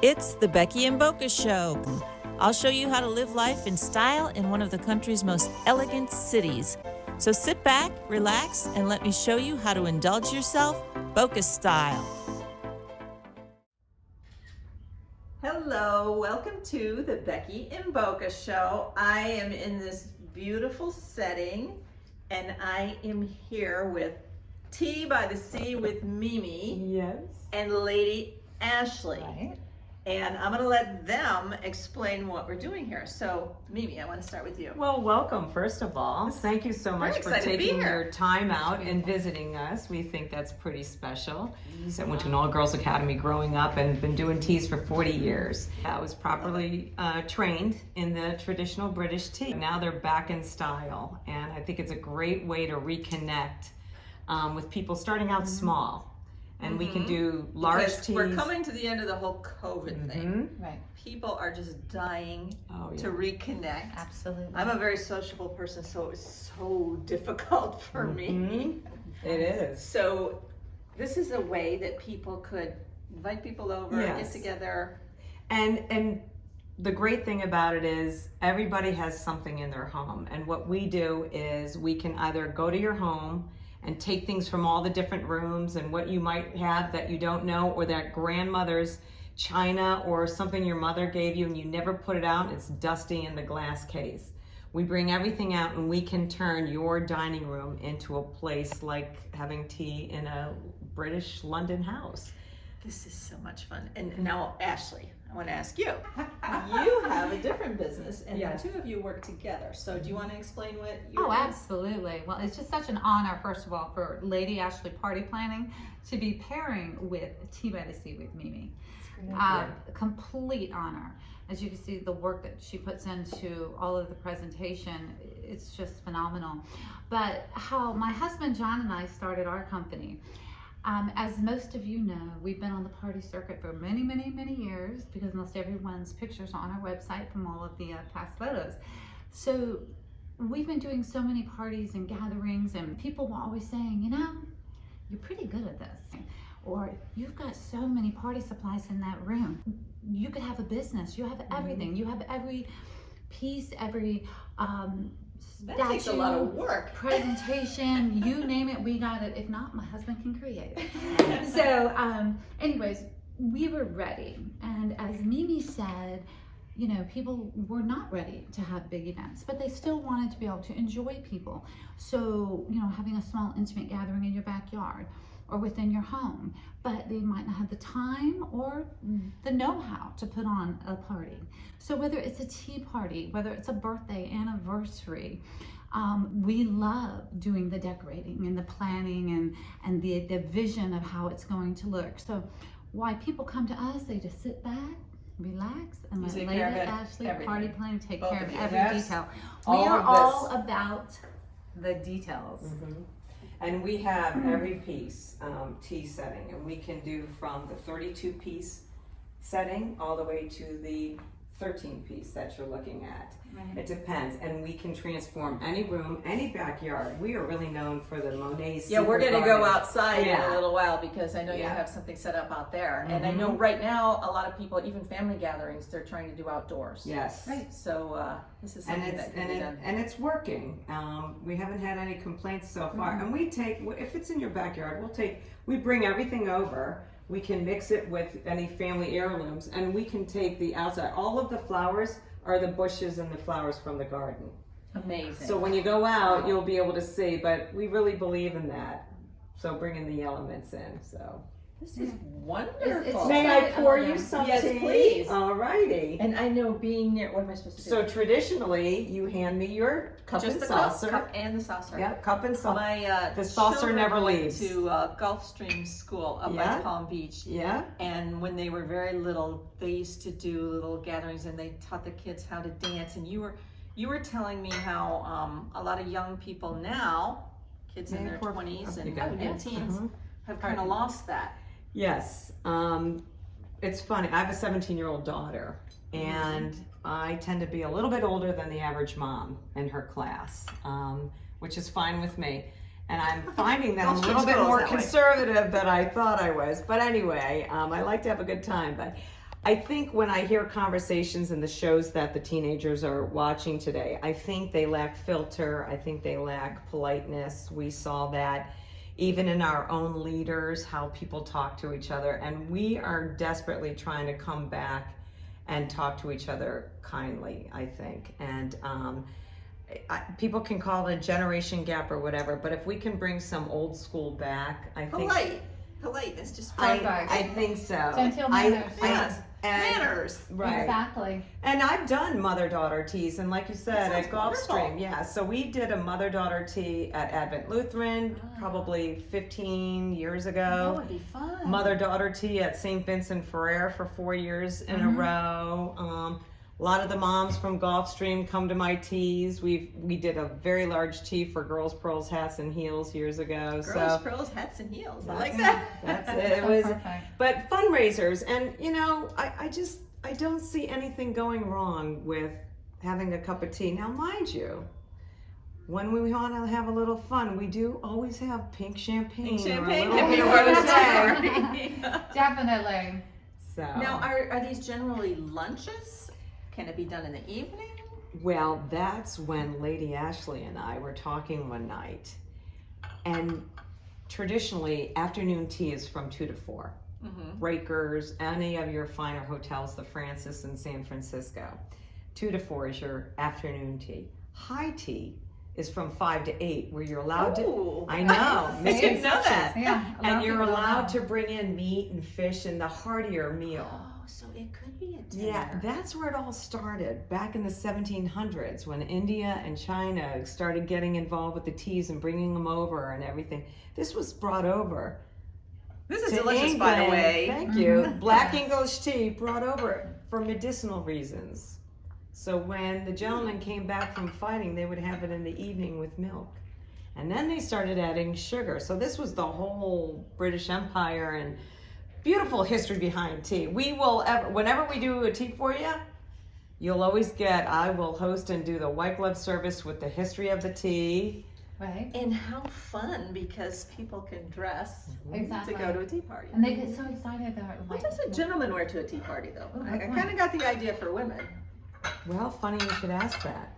It's the Becky and Boca Show. I'll show you how to live life in style in one of the country's most elegant cities. So sit back, relax, and let me show you how to indulge yourself Boca style. Hello, welcome to the Becky and Boca Show. I am in this beautiful setting and I am here with Tea by the Sea with Mimi. Yes. And Lady Ashley. Right. And I'm going to let them explain what we're doing here. So, Mimi, I want to start with you. Well, welcome, first of all. Thank you so much for taking your time out and visiting us. We think that's pretty special. I went to an all-girls academy growing up and been doing teas for 40 years. I was properly trained in the traditional British tea. Now they're back in style, and I think it's a great way to reconnect with people starting out small. And we can do large because teas. We're coming to the end of the whole COVID thing. Right. People are just dying to reconnect. Absolutely. I'm a very sociable person, so it was so difficult for me. It is. So this is a way that people could invite people over, get together. And the great thing about it is everybody has something in their home. And what we do is we can either go to your home and take things from all the different rooms and what you might have that you don't know, or that grandmother's china or something your mother gave you and you never put it out, it's dusty in the glass case. We bring everything out and we can turn your dining room into a place like having tea in a British London house. This is so much fun. And now, Ashley, I want to ask you. You have a different business, and the two of you work together. So do you want to explain what you're doing? Absolutely. Well, it's just such an honor, first of all, for Lady Ashley Party Planning to be pairing with Tea by the Sea with Mimi. Complete honor. As you can see, the work that she puts into all of the presentation, it's just phenomenal. But how my husband John and I started our company. As most of you know, we've been on the party circuit for many, many, many years because most everyone's pictures are on our website from all of the past photos. So we've been doing so many parties and gatherings, and people were always saying, you know, you're pretty good at this. Or you've got so many party supplies in that room. You could have a business. You have everything. You have every piece, every that takes a lot of work. Presentation, you name it, we got it. If not, my husband can create it. So, anyways, we were ready. And as Mimi said, you know, people were not ready to have big events, but they still wanted to be able to enjoy people. So, you know, having a small intimate gathering in your backyard or within your home, but they might not have the time or the know-how to put on a party. So whether it's a tea party, whether it's a birthday, anniversary, we love doing the decorating and the planning and the vision of how it's going to look. So why people come to us, they just sit back, relax, and let Lady Ashley Party Planning take care of every detail. We are all about the details. And we have every piece tea setting, and we can do from the 32 piece setting all the way to the 13 piece that you're looking at. Right. It depends, and we can transform any room, any backyard. We are really known for the Monet. Yeah, we're going to go outside in a little while because I know you have something set up out there. And I know right now a lot of people, even family gatherings, they're trying to do outdoors. Yes. Right. So this is something that can be done. And it's working. We haven't had any complaints so far. And we take, if it's in your backyard, we bring everything over. We can mix it with any family heirlooms, and we can take the outside. All of the flowers are the bushes and the flowers from the garden. Amazing. So when you go out, you'll be able to see, but we really believe in that. So bringing the elements in, so. This is wonderful. May I pour you some tea? Yes, please. All righty. And I know being near, what am I supposed to do? So traditionally, you hand me your cup and saucer. Cup and the saucer. Yeah, cup and saucer. The saucer never leaves. To Gulfstream School up by Palm Beach. Yeah. And when they were very little, they used to do little gatherings, and they taught the kids how to dance. And you were telling me how a lot of young people now, kids in their 20s and teens, have kind of lost that. Yes. It's funny. I have a 17-year-old daughter, and I tend to be a little bit older than the average mom in her class, which is fine with me. And I'm finding that I'm a little bit more conservative than I thought I was. But anyway, I like to have a good time. But I think when I hear conversations in the shows that the teenagers are watching today, I think they lack filter. I think they lack politeness. We saw that even in our own leaders, how people talk to each other. And we are desperately trying to come back and talk to each other kindly, I think. And people can call it a generation gap or whatever, but if we can bring some old school back, I think... Polite, it's just I think so. Genteel manners. Yes. Manners. Right. Exactly. And I've done mother-daughter teas, and like you said, That at sounds wonderful. Gulfstream, yeah. So we did a mother-daughter tea at Advent Lutheran probably 15 years That ago. would be fun. Mother-daughter tea at St. Vincent Ferrer for 4 years in a row. A lot of the moms from Gulfstream come to my teas. We did a very large tea for Girls, Pearls, Hats, and Heels years ago. Girls, pearls, hats, and heels. I like that. That's it. It So was, perfect. but fundraisers, and you know, I don't see anything going wrong with having a cup of tea. Now, mind you, when we want to have a little fun, we do always have pink champagne. Champagne or a can be little a part of rosé. Definitely. So, Now, are these generally lunches? Can it be done in the evening? well, that's when Lady Ashley and I were talking one night, and traditionally, afternoon tea is from 2 to 4. Breakers, any of your finer hotels, the Francis in San Francisco. 2 to 4 is your afternoon tea. High tea is from 5 to 8, where you're allowed to. Ooh. I know, I didn't know misconceptions. that. Yeah. a lot And of you're people don't allowed know. to bring in meat and fish and the heartier meal. Oh, so it could be a dinner. Yeah, that's where it all started back in the 1700s when India and China started getting involved with the teas and bringing them over and everything. This was brought over. This is to delicious, by the England. way. Thank you. Black English tea brought over for medicinal reasons. So when the gentlemen came back from fighting, they would have it in the evening with milk. And then they started adding sugar. So this was the whole British Empire and beautiful history behind tea. We will whenever we do a tea for you, you'll always get, I will host and do the white glove service with the history of the tea. Right. And how fun, because people can dress Exactly. to go to a tea party. And they get so excited that What like. does a gentleman wear to a tea party, though? Oh, I good kind of got the idea for women. Well, funny you should ask that.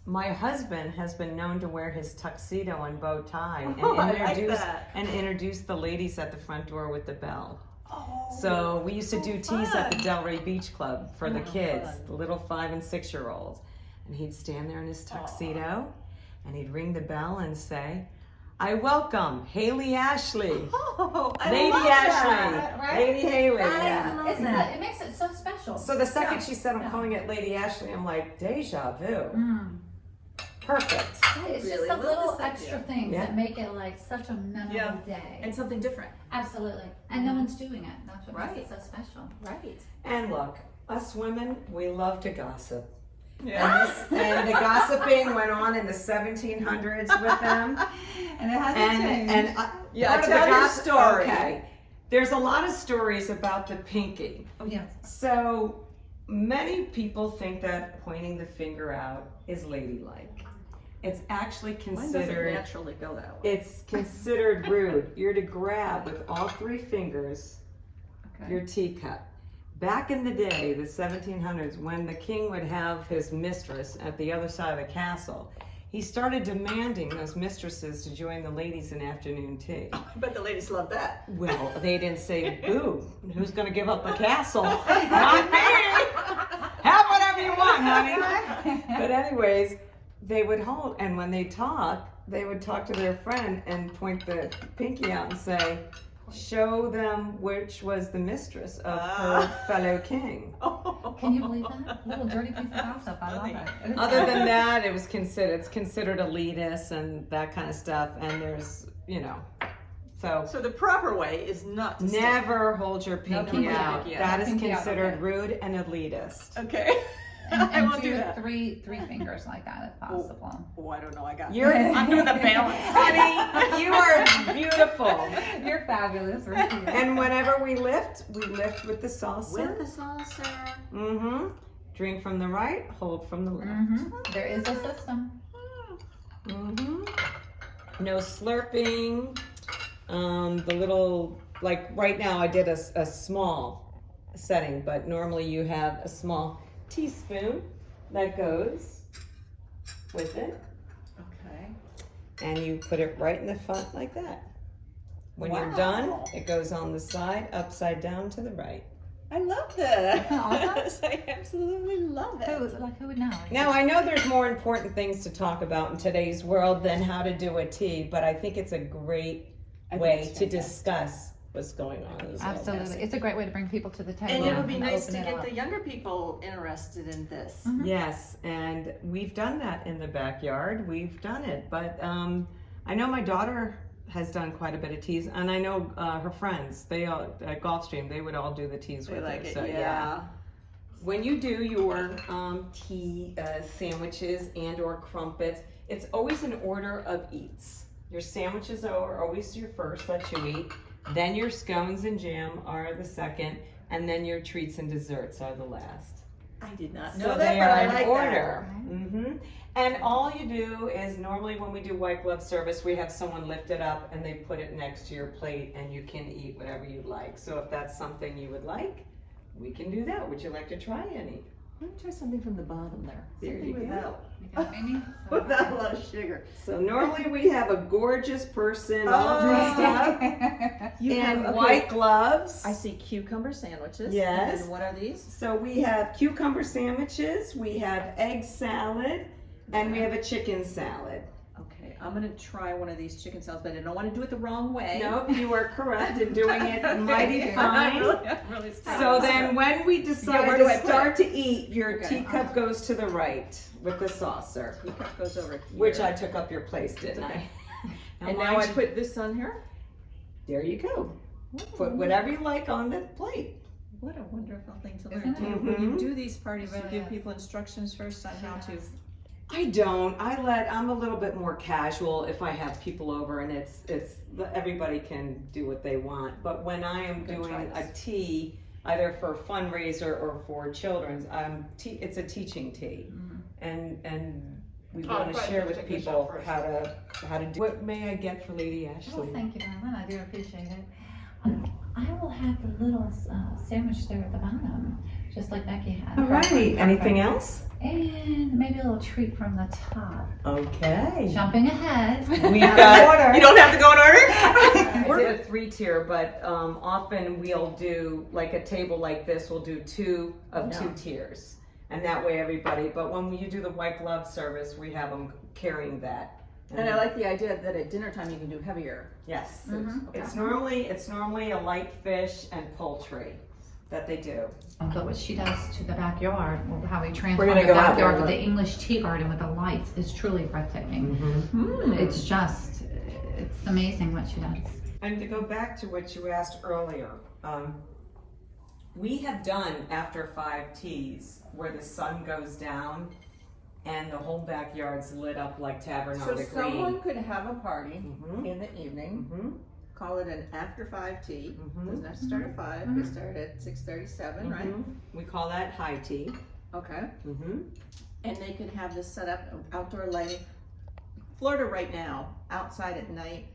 My husband has been known to wear his tuxedo and bow tie and, Oh, I like that. introduce the ladies at the front door with the bell. Oh, So we used to do teas at the fun. Delray Beach Club for the Oh, kids, fun. the little 5 and 6 year olds. And he'd stand there in his tuxedo and he'd ring the bell and say, I welcome Haley Ashley. Oh, I Lady love Ashley. that. Right? Lady Haley. I Yeah. love Isn't that. it makes it so special. So the second Yeah. she said, I'm calling it Lady Ashley, I'm like, deja vu. Mm. Perfect. It's Really just the love little this extra idea. things Yeah. that make it like such a memorable Yeah. day. And something different. Absolutely. And no one's doing it. That's what Right. makes it so special. Right. And look, us women, we love to gossip. Yeah. And the gossiping went on in the 1700s with them. And it hasn't changed. And Yeah, part of tell the your gossip- story. Okay. There's a lot of stories about the pinky. Oh, yeah. So many people think that pointing the finger out is ladylike. It's actually Mine doesn't considered, naturally go that way. it's considered rude. You're to grab with all 3 fingers Okay. your teacup. Back in the day, the 1700s, when the king would have his mistress at the other side of the castle, he started demanding those mistresses to join the ladies in afternoon tea. But the ladies love that. Well, they didn't say, boo, who's gonna give up the castle? Not me! Have whatever you want, honey. But anyways, they would hold, and when they talk, they would talk to their friend and point the pinky out and say, show them which was the mistress of her fellow king. Can you believe that? Little dirty piece of gossip. I love it. Other than that, it's considered elitist and that kind of stuff, and there's, so So the proper way is not to stick. never hold your pinky pinky out. out. That is Pinky out, considered okay. rude and elitist. Okay. And, I won't do do that. three fingers like that if possible. Oh, I don't know. I got. You're, I'm doing the balance. honey, you are beautiful. You're fabulous. Ricky. And whenever we lift with the saucer. With the saucer. Mm-hmm. Drink from the right, hold from the left. There is a system. Mm-hmm. No slurping. The little, like right now I did a small setting, but normally you have a small teaspoon that goes with it, Okay. and you put it right in the front like that. When you're Wow. done, it goes on the side, upside down to the right. I love this. Aw. I absolutely love Who, it. like, who would know? Now, I know there's more important things to talk about in today's world than how to do a tea, but I think it's a great I think way it's to fantastic. discuss what's going on in this world. Absolutely. It's a great way to bring people to the table. And it would be Yeah. nice to open it get up. the younger people interested in this. Mhm. Yes, and we've done that in the backyard. We've done it, but I know my daughter has done quite a bit of teas, and I know her friends. They all at Gulfstream. They would all do the teas They with like her. it, So yeah. when you do your tea sandwiches and/or crumpets, it's always an order of eats. Your sandwiches are always your first that you eat. Then your scones and jam are the second, and then your treats and desserts are the last. I did not So know that, they but are I in like order. that. hmm And all you do is normally when we do white glove service, we have someone lift it up and they put it next to your plate, and you can eat whatever you like. So if that's something you would like, we can do that. Would you like to try any? Let me try something from the bottom there. There Something you go. without, You got Amy? without a lot of sugar. So normally we have a gorgeous person all dressed up You in have- okay, white gloves. I see cucumber sandwiches. Yes. And what are these? So we have cucumber sandwiches, we have egg salad, and we have a chicken salad. Okay, I'm gonna try one of these chicken salads, but I don't want to do it the wrong way. Nope, you are correct in doing it mighty I'm fine. really So then when we decide where do I to put start to eat, your Okay. teacup goes to the right with the saucer, teacup goes over here. which I took up your place, didn't I? And now I mind you- put this on here. There you go. Put whatever you like on the plate. What a wonderful thing to Isn't learn. it? Do you, when you Mhm. do these parties, you Really give is. people instructions first on how to. I don't. I'm a little bit more casual if I have people over and it's everybody can do what they want. But when I am Good doing a choice. tea, either for a fundraiser or for children's, it's a teaching tea, and we want to share with people how to do. What may I get for Lady Well, Ashley? thank you, Marilyn. I do appreciate it. I will have the little sandwich there at the bottom, just like Becky had. Alrighty. Anything Perfect. else? And maybe a little treat from the top. Okay. Jumping ahead. We've got. You don't have to go in order. I did a 3-tier, but often we'll do, like a table like this, we'll do two tiers. And that way everybody, but when you do the white glove service, we have them carrying that. And I like the idea that at dinner time you can do heavier. Yes. Mhm. It's normally a light fish and poultry that they do. But what she does to the backyard, how we We're transform gonna the go out backyard there, with look. the English tea garden with the lights is truly breathtaking. It's just, it's amazing what she does. And to go back to what you asked earlier, we have done after 5 teas where the sun goes down and the whole backyard's lit up like Tavern So on the someone Green. could have a party Mhm. in the evening, Mhm. call it an after 5 tea. Mhm. Doesn't have to start at 5. They start at 6:37, right? Mhm. We call that high tea. Okay. Mm-hmm. And they could have this set up, outdoor lighting. Florida right now, outside at night,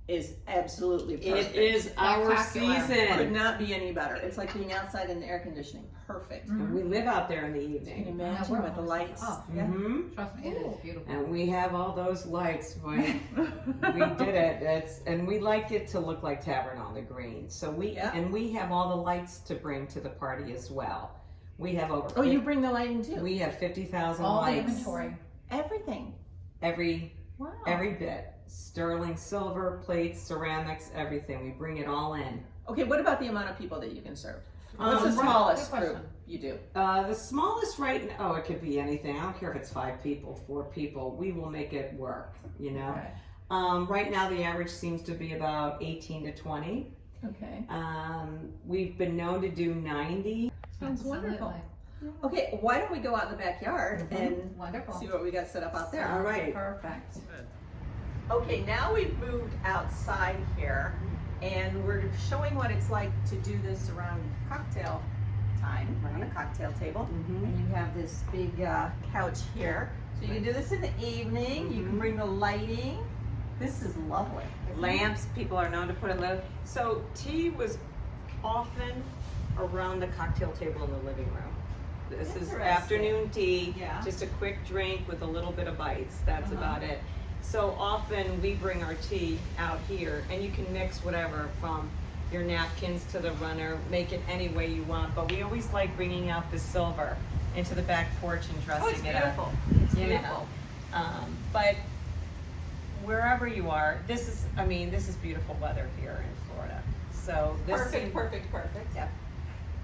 is absolutely perfect. It is our Spectacular. Could season. not be any better. It's like being outside in the air conditioning. Perfect. And we live out there in the Can you evening. imagine we're with the almost- lights? oh, Yeah. Mm-hmm. Trust me, it is beautiful. And we have all those lights. Boy, we did it. And we like it to look like Tavern on the Green. So we have all the lights to bring to the party as well. We have over. Oh, you bring the lighting too? We have 50,000 All the lights. inventory. Everything. Every Wow. bit. Sterling silver, plates, ceramics, everything. We bring it all in. Okay, what about the amount of people that you can serve? What's the Right, smallest good group question. you do? The smallest right now, it could be anything. I don't care if it's 5 people, 4 people. We will make it work, you know. Okay. Right now, the average seems to be about 18 to 20. Okay. We've been known to do 90. Sounds wonderful. Absolutely. Okay, why don't we go out in the backyard and Wonderful. see what we got set up out there? All right. Perfect. Okay, now we've moved outside here and we're showing what it's like to do this around cocktail time on a cocktail table. Mm-hmm. And you have this big couch here. So you can do this in the evening. You can bring the lighting. This is lovely. Lamps, people are known to put in the. So tea was often around the cocktail table in the living room. This is Interesting. afternoon tea, Yeah. just a quick drink with a little bit of bites. That's about it. So often we bring our tea out here, and you can mix whatever from your napkins to the runner, make it any way you want. But we always like bringing out the silver into the back porch and dressing Oh, it's it beautiful. up. It's You beautiful. know, but wherever you are, this is beautiful weather here in Florida. So this Perfect, perfect. Yep.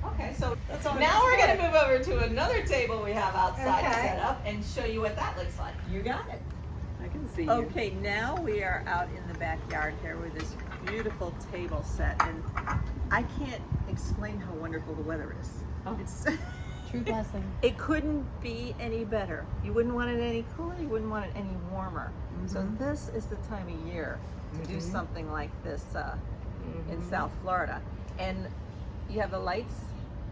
Okay, so That's all now we're good. gonna move over to another table we have outside Okay. set up and show you what that looks like. You got it. I can see you. Okay, now we are out in the backyard here with this beautiful table set, and I can't explain how wonderful the weather is. Oh. It's True blessing. it couldn't be any better. You wouldn't want it any cooler, you wouldn't want it any warmer. So this is the time of year to do something like this in South Florida. And you have the lights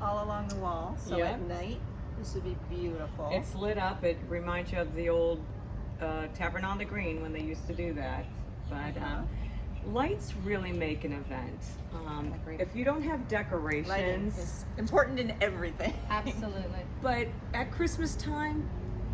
all along the wall, so Yep. at night this would be beautiful. It's lit up. It reminds you of the old Tavern on the Green when they used to do that. But lights really make an event. If you don't have Lighting decorations, is important in everything. Absolutely. but at Christmas time,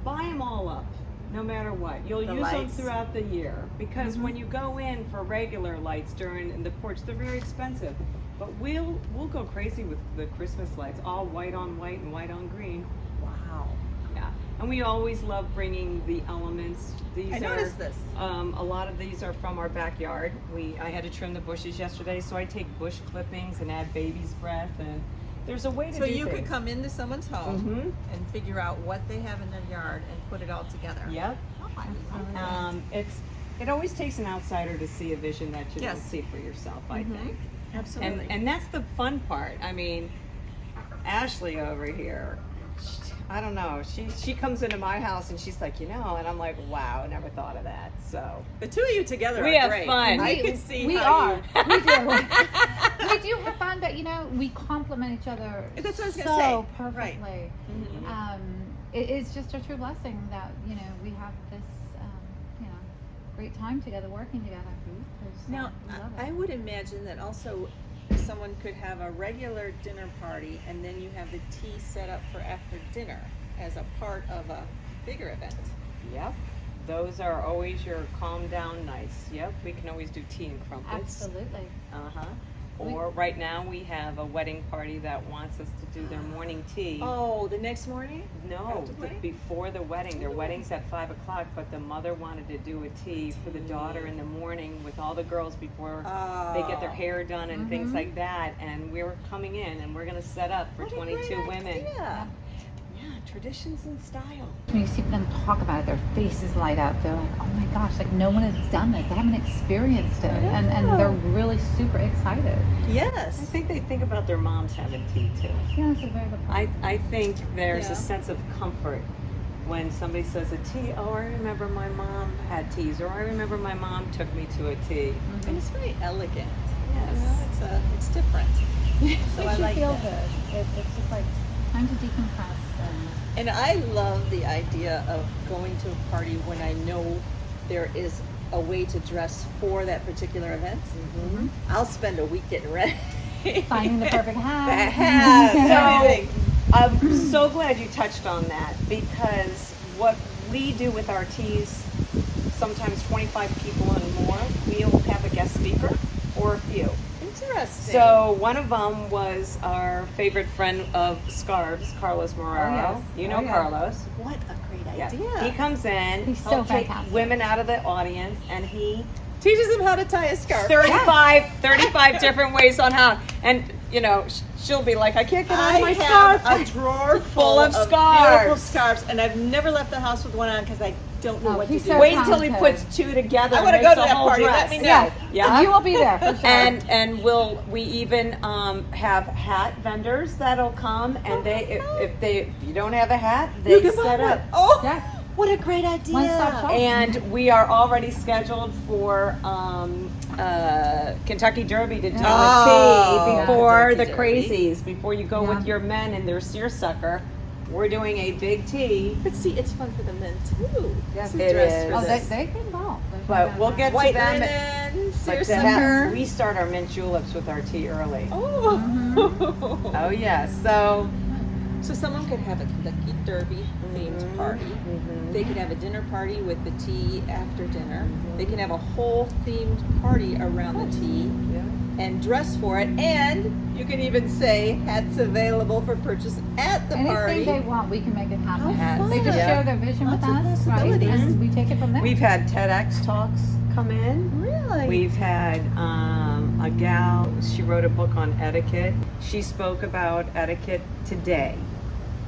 buy them all up, no matter what. You'll The use them lights. throughout the year because when you go in for regular lights during the porch, they're very expensive. But we'll go crazy with the Christmas lights, all white on white and white on green. Wow. Yeah, and we always love bringing the elements. These I noticed this. A lot of these are from our backyard. I had to trim the bushes yesterday, so I take bush clippings and add baby's breath, and there's a way to So do you could things. come into someone's home Mhm. and figure out what they have in their yard and put it all together. Yep. Oh, I love that. It always takes an outsider to see a vision that you don't Yes. see for yourself, I Mhm. think. Absolutely. And that's the fun part. I mean, Ashley over here, I don't know. She comes into my house and she's like, and I'm like, wow, I never thought of that. So the two of you together We are have great. fun. I can see we how are. you. We do. We do have fun, but we complement each other That's what I was so gonna say. perfectly. Right. It's just a true blessing that we have this great time together, working together. There's, Now, we love it. I would imagine that also someone could have a regular dinner party and then you have the tea set up for after dinner as a part of a bigger event. Yep. Those are always your calm down nights. Yep. We can always do tea and crumpets. Absolutely. Uh-huh. Or right now we have a wedding party that wants us to do their morning tea. Oh, the next morning? No, After the wedding? before the wedding. Their wedding's at 5 o'clock, but the mother wanted to do a tea for the daughter in the morning with all the girls before they get their hair done and things like that. And we're coming in and we're going to set up for 22 women. Yeah. Yeah, traditions and style. When you see them talk about it, their faces light up. They're like, oh my gosh, like no one has done this. They haven't experienced it. And they're really super excited. Yes. I think they think about their moms having tea too. Yeah, that's a very good point. I think there's Yeah. a sense of comfort when somebody says a tea. Oh, I remember my mom had teas, or I remember my mom took me to a tea. And it's very elegant. Yes. You know, it's different. So Makes I you like feel that. good. It's just like time to decompress. And I love the idea of going to a party when I know there is a way to dress for that particular event. I'll spend a week getting ready. Finding the perfect hat. The hat, everything. I'm so glad you touched on that, because what we do with our teas, sometimes 25 people and more, we'll have a guest speaker or a few. Interesting. So one of them was our favorite friend of Scarves, Carlos Moraro. yes. You know Oh, yes. Carlos. what a great Yeah. idea. He comes in, He's so he'll take fantastic. women out of the audience, and he teaches them how to tie a scarf. 35 different ways on how, and she'll be like, I can't get out of my have scarf. a drawer Full of beautiful scarves. scarves, and I've never left the house with one on because I don't know Oh, what to he's do. so Wait until he talented. puts two together. I and wanna makes go to a that whole party. dress. Let me know. Yes. Yeah. You will be there for sure. And we even have hat vendors that'll come, and if you don't have a hat, they You can buy set one. up. Oh, Yeah. what a great idea. One-stop shop. And we are already scheduled for Kentucky Derby to do Oh, a tea before the Kentucky Derby. crazies, before you go with your men and their seersucker. We're doing a big tea. But see, it's fun for the men too. Yes, to it dress is. for Oh, this. they can go. But we'll get White to them. linen, But There's to some have, we start our mint juleps with our tea early. Oh. Oh yes, so So someone could have a Kentucky Derby themed party. They could have a dinner party with the tea after dinner. They can have a whole themed party around the tea and dress for it. And you can even say hats available for purchase at the Anything party. they want, we can make it happen. How They fun. just Yeah. share their vision with Lots of us, right? possibilities. And we take it from there. we've had TEDx talks come in. Really? We've had a gal, she wrote a book on etiquette. She spoke about etiquette today.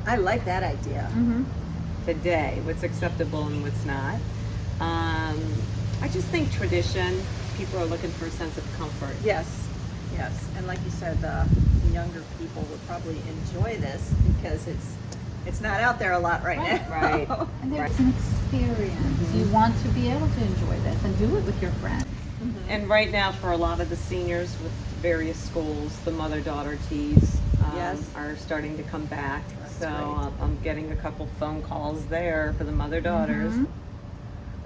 I like that idea. Mhm. Today, what's acceptable and what's not. I just think tradition, people are looking for a sense of comfort. Yes, yes. And like you said, the younger people would probably enjoy this because it's not out there a lot right now. Right. And there's an experience. You want to be able to enjoy this and do it with your friends. And right now, for a lot of the seniors with various schools, the mother-daughter teas Yes. are starting to come back. That's So great. I'm getting a couple phone calls there for the mother-daughters. Mhm.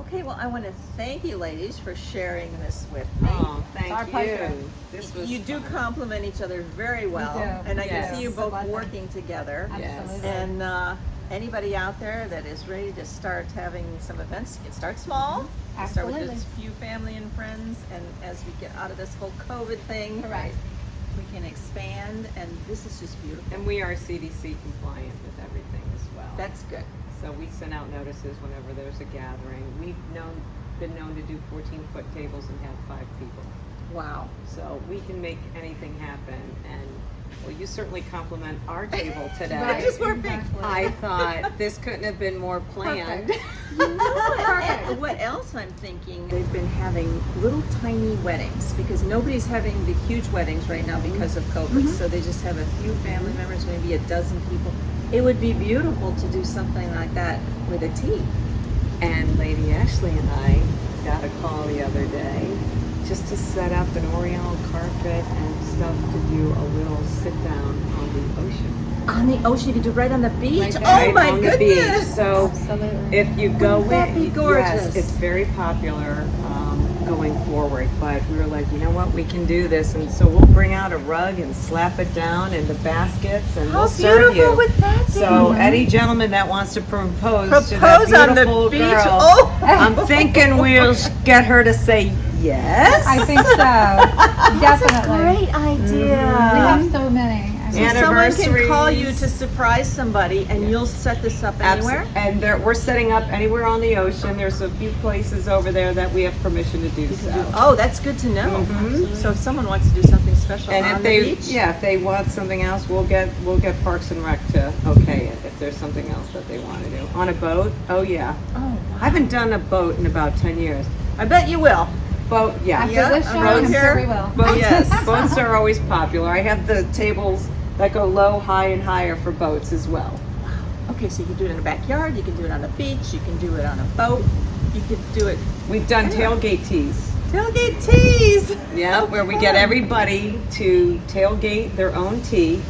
Okay, well, I want to thank you, ladies, for sharing this with me. Oh, thank Our you. pleasure. This was You do fun. complement each other very well, do. and I can Yes. see you It's a both blessing. working together. Yes. Absolutely. And anybody out there that is ready to start having some events, you can start small. You can start with Absolutely. just a few family and friends, and as we get out of this whole COVID thing, Correct. we can expand, and this is just beautiful. And we are CDC compliant with everything as well. That's good. So we send out notices whenever there's a gathering. We've been known to do 14-foot tables and have 5 people. Wow. So we can make anything happen. And well, you certainly compliment our table today. Right, Just perfect. exactly. I thought this couldn't have been more planned. And what else I'm thinking? They've been having little tiny weddings because nobody's having the huge weddings right now because of COVID. So they just have a few family members, maybe a dozen people. It would be beautiful to do something like that with a tea. And Lady Ashley and I got a call the other day just to set up an Oriental carpet and stuff to do a little sit down on the ocean. On the ocean, you could do right on the beach. Right there. Oh Right my on the beach. goodness! So Absolutely. if you go Wouldn't that be in, gorgeous? yes, it's very popular going forward. But we were like, you know what, we can do this, and so we'll bring out a rug and slap it down into baskets, and How we'll serve beautiful you. would that be? So any gentleman that wants to propose to that Propose on the beautiful beach. girl, Oh, I'm thinking we'll get her to say yes. I think so. Definitely. great idea. We have so many. I mean, And So someone can call you anniversaries. to surprise somebody, and you'll set this up anywhere. And we're setting up anywhere on the ocean. There's a few places over there that we have permission to do so. Oh, that's good to know. Mhm. So if someone wants to do something special And on if the they, beach, if they want something else, we'll get Parks and Rec to okay it if there's something else that they want to do. On a boat? Oh yeah. Oh, wow. I haven't done a boat in about 10 years. I bet you will. Boat, yeah. After Yeah, this a show, road I'm here. sure we will. Boats, Yes. boats are always popular. I have the tables that go low, high, and higher for boats as well. Okay, so you can do it in a backyard, you can do it on a beach, you can do it on a boat, you could do it We've done Yeah. tailgate teas. tailgate teas. Yeah, Oh, where we get fun. everybody to tailgate their own tea,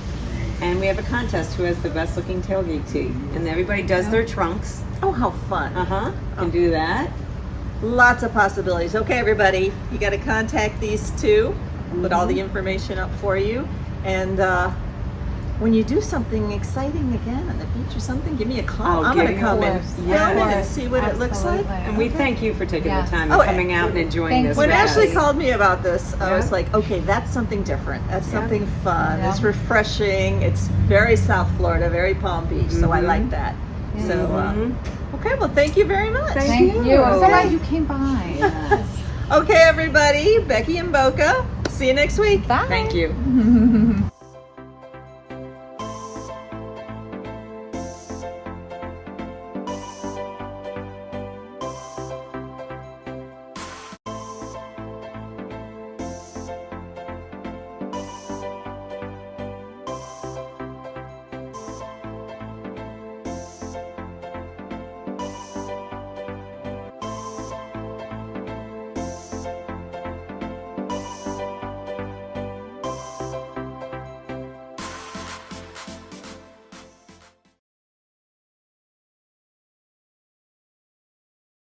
and we have a contest who has the best looking tailgate tea, and everybody does their trunks. Oh, how fun. Can do that. Lots of possibilities. Okay, everybody, you got to contact these two, put all the information up for you, and when you do something exciting again on the beach or something, give me a call. I'll I'm going to give you come a and list. film Yes. it and see what it looks like. Absolutely. And we thank you for taking Yes. the time Oh, and coming out and enjoying thank this. When with Ashley us. called me about this, I was Yeah. like, okay, that's something different. That's Yeah. something fun. Yeah. It's refreshing. It's very South Florida, very Palm Beach. So I Mhm. like that. Yeah. So, Mhm. okay, well, thank you very much. Thank you. you. I'm so Okay. glad you came by. Yes. Okay, everybody, Becky and Boca. See you next week. Bye. Thank you.